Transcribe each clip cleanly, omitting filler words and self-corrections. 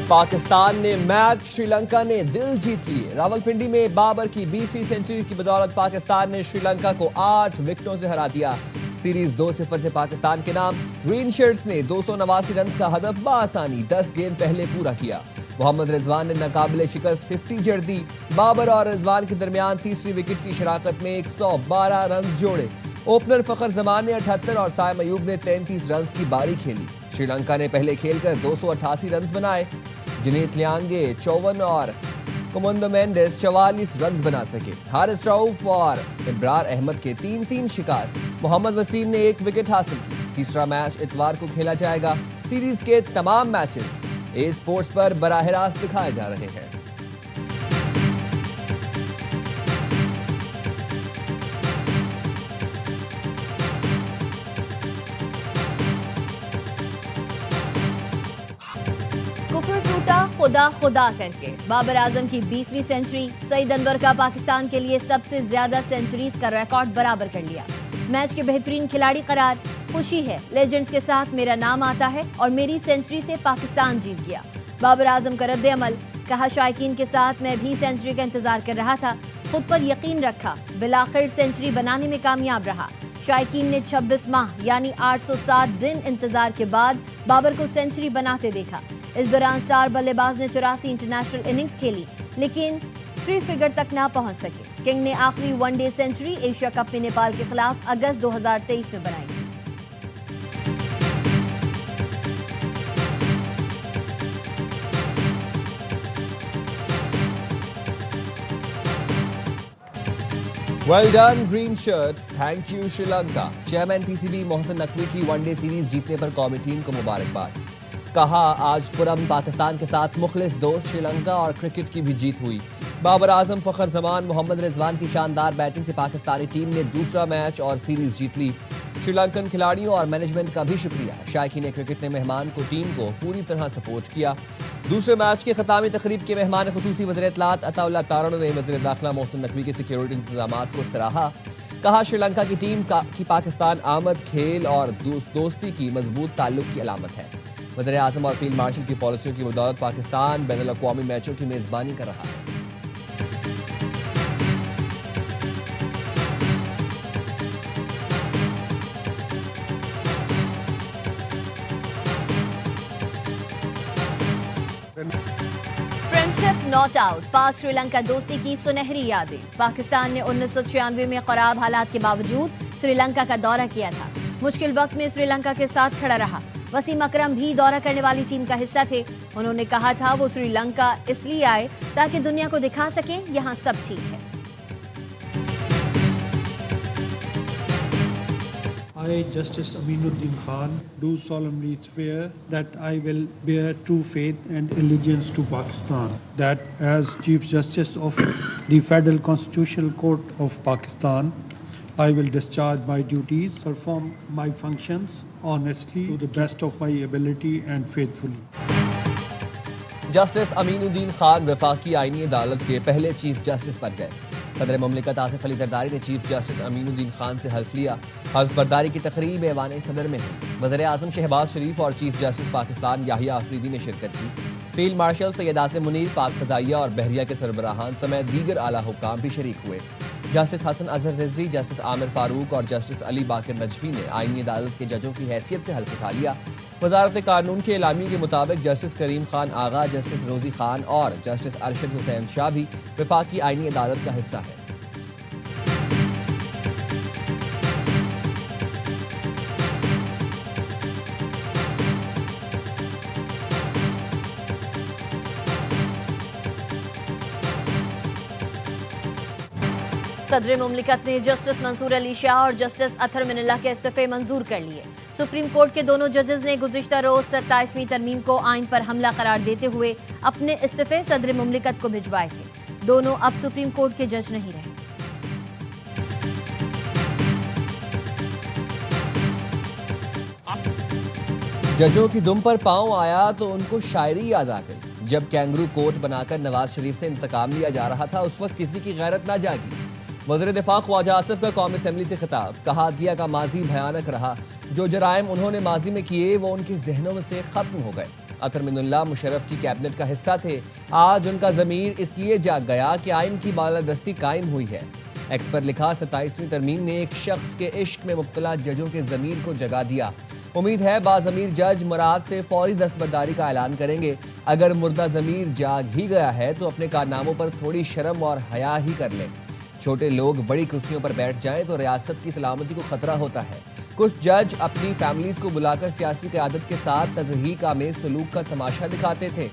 पाकिस्तान ने मैच, श्रीलंका ने दिल जीत लिए। रावलपिंडी में बाबर की 20वीं सेंचुरी की बदौलत पाकिस्तान ने श्रीलंका को 8 विकेटों से हरा दिया। सीरीज 2-0 से पाकिस्तान के नाम। ग्रीन शर्ट्स ने 289 रन का हदफ बआसानी 10 गेंद पहले पूरा किया। मोहम्मद रिजवान ने नाकाबिले शिकस्त 50 जड़ दी। बाबर और रिजवान के दरमियान तीसरी विकेट की शराकत में 112 रन जोड़े। ओपनर फखर जमान ने 78 और साइम अयूब ने 33 रन की बारी खेली। श्रीलंका ने पहले खेलकर 288 रन बनाए। जनीत लियांगे 54 और कुमुंदो मेंडिस 44 रन बना सके। हारिस रऊफ और इब्रार अहमद के 3-3 शिकार। मोहम्मद वसीम ने 1 विकेट हासिल की। तीसरा मैच इतवार को खेला जाएगा। सीरीज के तमाम मैचेस ए स्पोर्ट्स पर बराह रास्त दिखाए जा रहे हैं। कुफर टूटा खुदा खुदा करके। बाबर आजम की 20वीं सेंचुरी। सईद अनवर का पाकिस्तान के लिए सबसे ज्यादा सेंचुरीज का रिकॉर्ड बराबर कर लिया। मैच के बेहतरीन खिलाड़ी करार। खुशी है, लेजेंड्स के साथ मेरा नाम आता है और मेरी सेंचुरी से पाकिस्तान जीत गया। बाबर आजम का रद्द अमल। कहा, शायकीन के साथ मैं भी सेंचुरी का इंतजार कर रहा था, खुद पर यकीन रखा, बिलाखिर सेंचुरी बनाने में कामयाब रहा। शायकीन ने 26 माह यानी 807 दिन इंतजार के बाद बाबर को सेंचुरी बनाते देखा। इस दौरान स्टार बल्लेबाज ने 84 इंटरनेशनल इनिंग्स खेली, लेकिन 3 फिगर तक ना पहुंच सके। किंग ने आखिरी वनडे सेंचुरी एशिया कप में नेपाल के खिलाफ अगस्त 2023 में बनाई। Well done green shirts, thank you Sri Lanka. Chairman PCB Mohsin Naqvi की वनडे सीरीज जीतने पर कौमी टीम को मुबारकबाद। कहा, आज पुरम पाकिस्तान के साथ मुखलिस दोस्त श्रीलंका और क्रिकेट की भी जीत हुई। बाबर आजम, फखर जमान, मोहम्मद रिजवान की शानदार बैटिंग से पाकिस्तानी टीम ने दूसरा मैच और सीरीज जीत ली। श्रीलंकन खिलाड़ियों और मैनेजमेंट का भी शुक्रिया। शायकीन क्रिकेट ने मेहमान को टीम को पूरी तरह सपोर्ट किया। दूसरे मैच के खतामी तकरीब के मेहमान खुसूसी वज़ीर इत्तलात अताउल्लाह तारण ने वज़ीर दाखिला मोहसिन नकवी के सिक्योरिटी इंतजाम को सराहा। कहा, श्रीलंका की टीम की पाकिस्तान आमद खेल और दोस्ती की मजबूत ताल्लुक की अलामत है। वज़ीर आज़म और फील्ड मार्शल की पॉलिसियों की बदौलत पाकिस्तान बैनुल अक़वामी मैचों की मेजबानी कर रहा है। Friendship not out. पाक श्रीलंका दोस्ती की सुनहरी यादें। पाकिस्तान ने 1996 में खराब हालात के बावजूद श्रीलंका का दौरा किया था। मुश्किल वक्त में श्रीलंका के साथ खड़ा रहा। वसीम अकरम भी दौरा करने वाली टीम का हिस्सा थे। उन्होंने कहा था वो श्रीलंका इसलिए आए ताकि दुनिया को दिखा सके यहाँ सब ठीक है। I, Justice Aminuddin Khan, do solemnly swear that I will bear true faith and allegiance to Pakistan, that as Chief Justice of the Federal Constitutional Court of Pakistan, I will discharge my duties, perform my functions honestly to the best of my ability and faithfully. Justice Aminuddin Khan वफाकी आईनी अदालत के पहले chief justice बन गए। सदर ममलिकत आसिफ अली जरदारी ने chief justice Aminuddin Khan से हल्फ लिया। हल्फ बर्दारी की तकरीब ऐवान सदर में हुई। वज़ीर आज़म शहबाज शरीफ और चीफ जस्टिस पाकिस्तान याहिया अफरीदी ने शिरकत की। फील्ड मार्शल सैयद आसिम मुनीर, पाक फ़ज़ाइया और बहरिया के सरबराहान समेत दीगर आला हुक्काम भी शरीक हुए। जस्टिस हसन अजहर रिजवी, जस्टिस आमिर फारूक और जस्टिस अली बाकर नजफी ने आईनी अदालत के जजों की हैसियत से हल्फ उठा लिया। वजारत कानून के एलामी के मुताबिक जस्टिस करीम खान आगा, जस्टिस रोजी खान और जस्टिस अरशद हुसैन शाह भी वफाकी आईनी अदालत का हिस्सा है। सदर मुमलिकत ने जस्टिस मंसूर अली शाह और जस्टिस अतर मिनल्ला के इस्तीफे मंजूर कर लिए। सुप्रीम कोर्ट के दोनों जजेस ने गुज़िश्ता रोज 27वीं तरमीम को आइन पर हमला करार देते हुए अपने इस्तीफे सदर मुमलिकत को भिजवाए थे। दोनों अब सुप्रीम कोर्ट के जज नहीं रहे। जजों की दुम पर पांव आया तो उनको शायरी याद आ गई। जब कैंगरू कोर्ट बनाकर नवाज शरीफ से इंतकाम लिया जा रहा था, उस वक्त किसी की गैरत ना जागी। वज़ीर दिफा ख्वाजा आसिफ का कौमी असम्बली से खिताब, कहा दिया का माजी भयानक रहा, जो जराइम उन्होंने माजी में किए वो उनके जहनों में से खत्म हो गए। अतर मिन्नुल्लाह मुशर्रफ की कैबिनेट का हिस्सा थे, आज उनका ज़मीर इसलिए जाग गया कि आइन की बालादस्ती कायम हुई है। एक्स पर लिखा 27वीं तरमीम ने एक शख्स के इश्क में मुब्तला जजों के ज़मीर को जगा दिया। उम्मीद है बाज़मीर जज मुराद से फौरी दस्तबरदारी का ऐलान करेंगे। अगर मुर्दा ज़मीर जाग ही गया है तो अपने कारनामों पर थोड़ी शर्म और हया ही कर लें। छोटे लोग बड़ी कुर्सियों पर बैठ जाएं तो रियासत की सलामती को खतरा होता है। कुछ जज अपनी फैमिलीज को बुलाकर सियासी क़यादत के साथ तज़हीक आमेज़ सलूक का तमाशा दिखाते थे।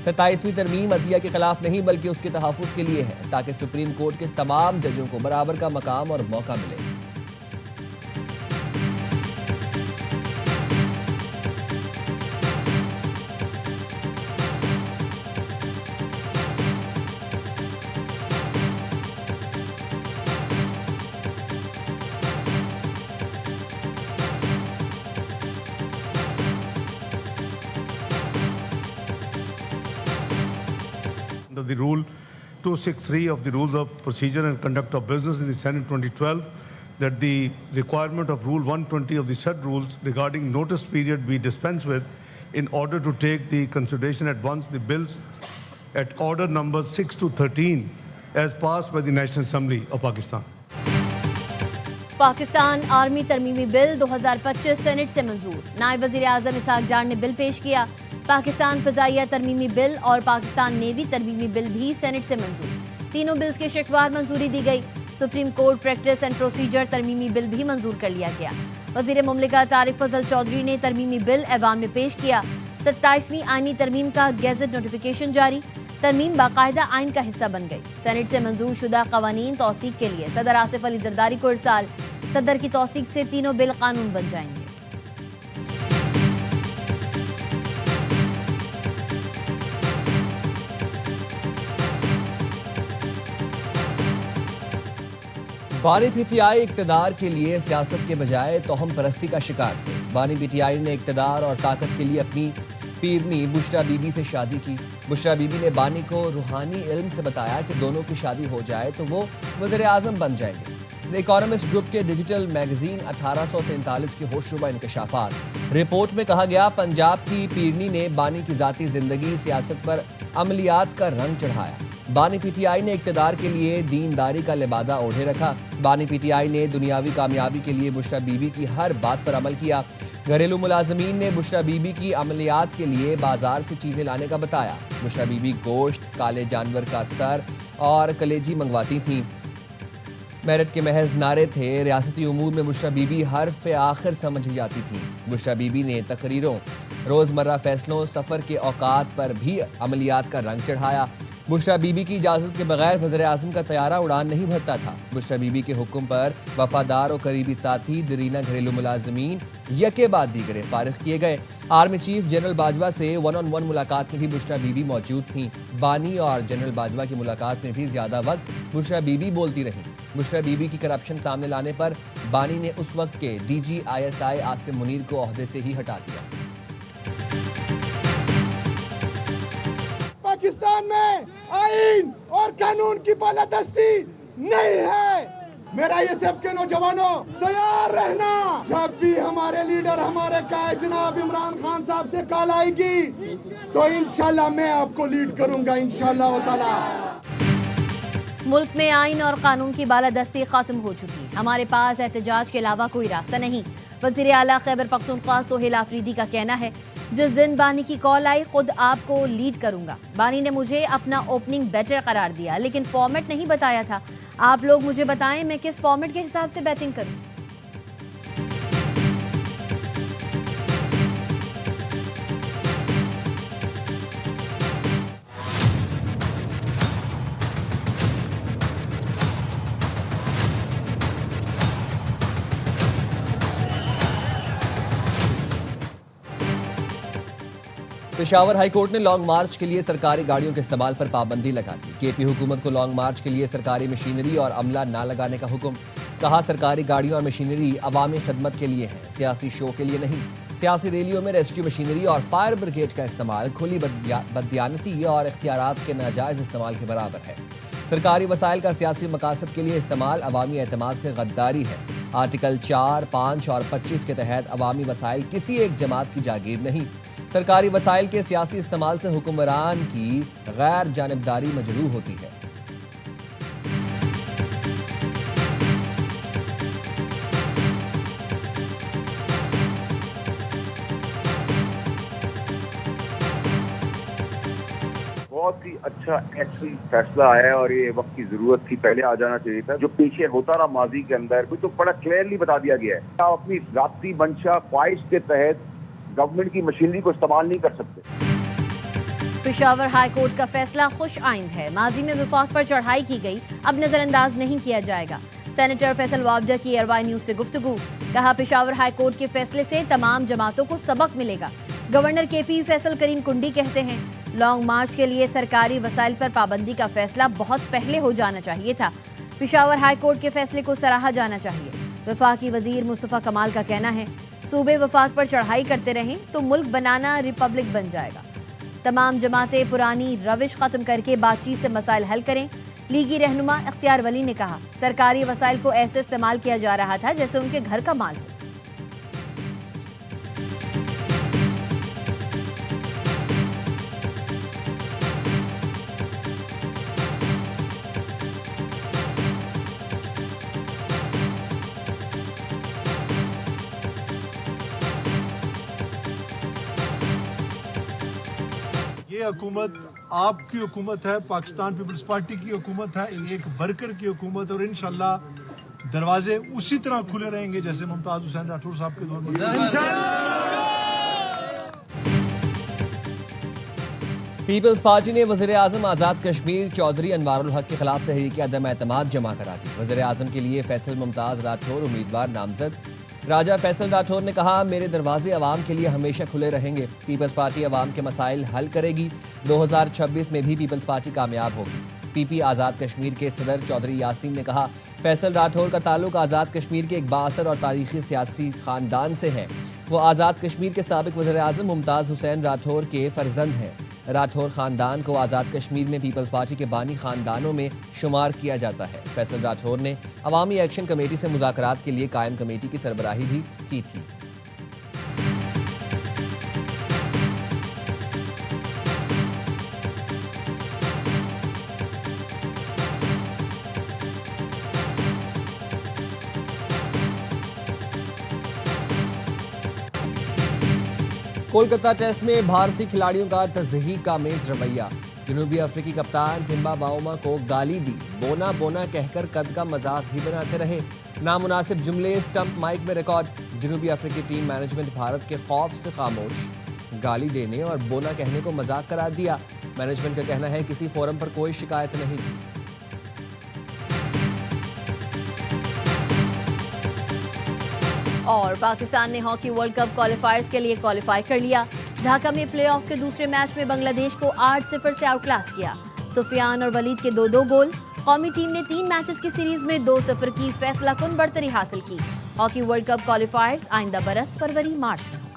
27वीं तरमीम अदलिया के खिलाफ नहीं बल्कि उसके तहफ़्फ़ुज़ के लिए है, ताकि सुप्रीम कोर्ट के तमाम जजों को बराबर का मकाम और मौका मिले। Under the Rule 263 of the Rules of Procedure and Conduct of Business in the Senate 2012, that the requirement of Rule 120 of the said rules regarding notice period be dispensed with in order to take the consideration at once the bills at order number 6 to 13 as passed by the National Assembly of Pakistan. Pakistan army तरमीमी bill 2025 senate से मंजूर। नायब वज़ीर आज़म इसहाक डार ने bill पेश किया। पाकिस्तान फ़ज़ाइया तरमीमी बिल और पाकिस्तान नेवी तरमीमी बिल भी सेनेट से मंजूर। तीनों बिल्स के शिकवार मंजूरी दी गई। Supreme Court practice and procedure तरमीमी बिल भी मंजूर कर लिया गया। वज़ीर मुमलिका तारिक फजल चौधरी ने तरमीमी बिल ऐवान में पेश किया। 27वीं आईनी तरमीम का गेजेट नोटिफिकेशन जारी। तरमीम बाकायदा आइन का हिस्सा बन गई। सेनेट से मंजूर शुदा कवानीन तौसीक के लिए सदर आसिफ अली जरदारी को इरसाल। सदर की तौसीक से तीनों बिल कानून बन जाएंगे। बानी पीटीआई इक्तदार के लिए सियासत के बजाय तोहम परस्ती का शिकार थे। बानी पीटीआई ने इक्तदार और ताकत के लिए अपनी पीरनी बुशरा बीबी से शादी की। बुशरा बीबी ने बानी को रूहानी इल्म से बताया कि दोनों की शादी हो जाए तो वो वज़ीर आज़म बन जाएंगे। द इकोनॉमिस्ट ग्रुप के डिजिटल मैगजीन 1843 के होशरुबा इंकशाफात रिपोर्ट में कहा गया, पंजाब की पीरनी ने बानी की ज़ाती ज़िंदगी सियासत पर अमलियात का रंग चढ़ाया। बानी पीटीआई ने इक्तदार के लिए दीनदारी का लिबादा ओढ़े रखा। बानी पीटीआई ने दुनियावी कामयाबी के लिए बुशरा बीबी की हर बात पर अमल किया। घरेलू मुलाजमीन ने बुशरा बीबी की अमलियात के लिए बाजार से चीज़ें लाने का बताया। बुशरा बीबी गोश्त, काले जानवर का सर और कलेजी मंगवाती थीं। मेरिट के महज नारे थे। रियासती उमूर में बुशरा बीबी हर्फ आखिर समझी जाती थी। बुशरा बीबी ने तकरीरों, रोज़मर्रा फैसलों, सफ़र के औकात पर भी अमलियात का रंग चढ़ाया। बुशरा बीबी की इजाज़त के बगैर वज़ीर आज़म का तैयारा उड़ान नहीं भरता था। बुशरा बीबी के हुक्म पर वफादार और करीबी साथी दरीना घरेलू मुलाजमीन यके बाद दीगरे फारिग किए गए। आर्मी चीफ जनरल बाजवा से 1-on-1 मुलाकात में भी बुशरा बीबी मौजूद थीं। बानी और जनरल बाजवा की मुलाकात में भी ज़्यादा वक्त बुशरा बीबी बोलती रहीं। बुशरा बीबी की करप्शन सामने लाने पर बानी ने उस वक्त के DG ISI आसिम मुनीर को ओहदे से ही हटा दिया। पाकिस्तान में आइन और कानून की बालादस्ती नहीं है। मेरा ये सिर्फ के नौजवानों तैयार रहना, जब भी हमारे लीडर हमारे कायद जनाब इमरान खान साहब से कॉल आएगी तो इंशाल्लाह मैं आपको लीड करूंगा इंशाल्लाह ताला। मुल्क में आइन और कानून की बालादस्ती खत्म हो चुकी। हमारे पास एहतजाज के अलावा कोई रास्ता नहीं। वज़ीर आला खैबर पख्तूनख्वा सोहेल आफरीदी का कहना है, जिस दिन बानी की कॉल आई खुद आपको लीड करूंगा। बानी ने मुझे अपना ओपनिंग बैटर करार दिया, लेकिन फॉर्मेट नहीं बताया था। आप लोग मुझे बताएं मैं किस फॉर्मेट के हिसाब से बैटिंग करूं। पेशावर हाईकोर्ट ने लॉन्ग मार्च के लिए सरकारी गाड़ियों के इस्तेमाल पर पाबंदी लगा दी। केपी हुकूमत को लॉन्ग मार्च के लिए सरकारी मशीनरी और अमला ना लगाने का हुक्म। कहा, सरकारी गाड़ियों और मशीनरी अवामी खिदमत के लिए है, सियासी शो के लिए नहीं। सियासी रैलियों में रेस्क्यू मशीनरी और फायर ब्रिगेड का इस्तेमाल खुली बददियानती और इख्तियारात के नाजायज इस्तेमाल के बराबर है। सरकारी वसाइल का सियासी मकासद के लिए इस्तेमाल अवामी एतमाद से गद्दारी है। आर्टिकल 4, 5 और 25 के तहत अवामी वसाइल किसी एक जमात की जागीर नहीं। सरकारी वसाइल के सियासी इस्तेमाल से हुक्मरान की गैर जानिबदारी मजरूह होती है। बहुत ही अच्छा एक्शन फैसला है और ये वक्त की जरूरत थी, पहले आ जाना चाहिए था। जो पीछे होता रहा माजी के अंदर, कुछ तो बड़ा क्लियरली बता दिया गया है। आप अपनी जाती मंशा ख्वाहिश के तहत गवर्नमेंट की मशीनरी को इस्तेमाल नहीं कर सकते। पेशावर हाई कोर्ट का फैसला खुश आइंद है। माजी में वफाक पर चढ़ाई की गई, अब नजरअंदाज नहीं किया जाएगा। सेनेटर फैसल वावजा की एयरवाई न्यूज से गुफ्तगू, कहा पेशावर हाई कोर्ट के फैसले से तमाम जमातों को सबक मिलेगा। गवर्नर KP फैसल करीम कुंडी कहते हैं, लॉन्ग मार्च के लिए सरकारी वसाइल पर पाबंदी का फैसला बहुत पहले हो जाना चाहिए था। पेशावर हाई कोर्ट के फैसले को सराहा जाना चाहिए। वफाकी वजीर मुस्तफा कमाल का कहना है, सूबे वफाक पर चढ़ाई करते रहें तो मुल्क बनाना रिपब्लिक बन जाएगा। तमाम जमातें पुरानी रविश खत्म करके बातचीत से मसाइल हल करें। लीगी रहनुमा इख्तियार वली ने कहा, सरकारी वसाइल को ऐसे इस्तेमाल किया जा रहा था जैसे उनके घर का माल हो। ये हुकूमत आपकी हुकूमत है, पाकिस्तान पीपल्स पार्टी की हुकूमत है, एक वर्कर की हुकूमत, और इंशाल्लाह दरवाजे उसी तरह खुले रहेंगे जैसे मुमताज हुसैन राठौर साहब के दौर में। पीपल्स पार्टी ने वज़ीर आज़म आज़ाद कश्मीर चौधरी अनवारुल हक के खिलाफ तहरीक अदम एतमाद जमा करा दी। वज़ीर आज़म के लिए फैसल मुमताज राठौर उम्मीदवार नामजद। राजा फैसल राठौर ने कहा, मेरे दरवाजे अवाम के लिए हमेशा खुले रहेंगे। पीपल्स पार्टी अवाम के मसाइल हल करेगी। 2026 में भी पीपल्स पार्टी कामयाब होगी। PP आज़ाद कश्मीर के सदर चौधरी यासीन ने कहा, फैसल राठौर का ताल्लुक आज़ाद कश्मीर के एक बाअसर और तारीखी सियासी खानदान से है। वो आज़ाद कश्मीर के साबिक वज़ीर आज़म मुमताज़ हुसैन राठौर के फर्जंद हैं। राठौर खानदान को आज़ाद कश्मीर में पीपल्स पार्टी के बानी खानदानों में शुमार किया जाता है। फैसल राठौर ने अवामी एक्शन कमेटी से मुज़ाकरात के लिए कायम कमेटी की सरबराही भी की थी। कोलकाता टेस्ट में भारतीय खिलाड़ियों का तज़हीक-आमेज़ रवैया। जनूबी अफ्रीकी कप्तान टिम्बा बाउमा को गाली दी। बोना बोना कहकर कद का मजाक भी बनाते रहे। नामुनासिब जुमले स्टंप माइक में रिकॉर्ड। जनूबी अफ्रीकी टीम मैनेजमेंट भारत के खौफ से खामोश। गाली देने और बोना कहने को मजाक करार दिया। मैनेजमेंट का कहना है, किसी फोरम पर कोई शिकायत नहीं थी। और पाकिस्तान ने हॉकी वर्ल्ड कप क्वालिफायर्स के लिए क्वालिफाई कर लिया। ढाका में प्लेऑफ के दूसरे मैच में बांग्लादेश को 8-0 से आउटक्लास किया। सुफियान और वलीद के 2-2 गोल। कौमी टीम ने 3 मैचेस की सीरीज में 2-0 की फैसला कुन बढ़तरी हासिल की। हॉकी वर्ल्ड कप क्वालिफायर्स आइंदा बरस फरवरी मार्च में।